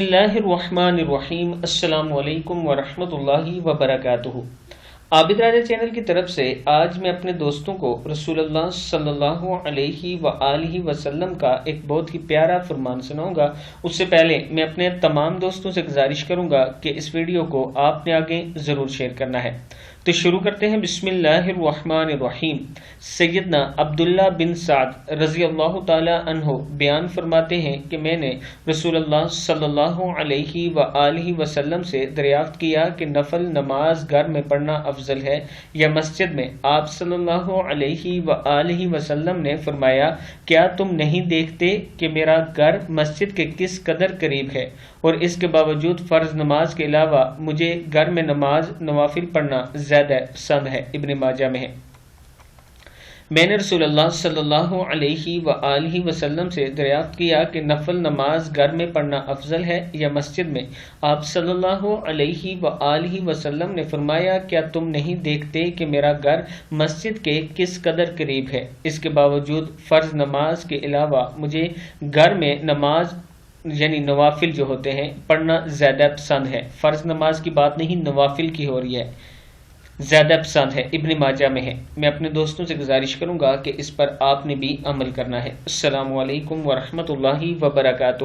اللہ الرحمن الرحیم۔ السلام علیکم ورحمۃ اللہ وبرکاتہ۔ عابد راجہ چینل کی طرف سے آج میں اپنے دوستوں کو رسول اللہ صلی اللہ علیہ وآلہ وسلم کا ایک بہت ہی پیارا فرمان سناؤں گا۔ اس سے پہلے میں اپنے تمام دوستوں سے گزارش کروں گا کہ اس ویڈیو کو آپ نے آگے ضرور شیئر کرنا ہے۔ تو شروع کرتے ہیں۔ بسم اللہ الرحمن الرحیم۔ سیدنا عبداللہ بن سعد رضی اللہ تعالی عنہ بیان فرماتے ہیں کہ میں نے رسول اللہ صلی اللہ علیہ وآلہ وسلم سے دریافت کیا کہ نفل نماز گھر میں پڑھنا افضل ہے یا مسجد میں؟ آپ صلی اللہ علیہ وآلہ وسلم نے فرمایا، کیا تم نہیں دیکھتے کہ میرا گھر مسجد کے کس قدر قریب ہے، اور اس کے باوجود فرض نماز کے علاوہ مجھے گھر میں نماز نوافل پڑھنا زیادہ پسند ہے۔ ابن ماجہ میں ہے۔ میں نے رسول اللہ صلی اللہ علیہ وآلہ وسلم سے دریافت کیا کہ نفل نماز گھر میں پڑھنا افضل ہے یا مسجد میں؟ آپ صلی اللہ علیہ وآلہ وسلم نے فرمایا، کیا تم نہیں دیکھتے کہ میرا گھر مسجد کے کس قدر قریب ہے، اس کے باوجود فرض نماز کے علاوہ مجھے گھر میں نماز یعنی نوافل جو ہوتے ہیں پڑھنا زیادہ پسند ہے۔ فرض نماز کی بات نہیں، نوافل کی ہو رہی ہے، زیادہ پسند ہے۔ ابن ماجہ میں ہے۔ میں اپنے دوستوں سے گزارش کروں گا کہ اس پر آپ نے بھی عمل کرنا ہے۔ السلام علیکم ورحمۃ اللہ وبرکاتہ۔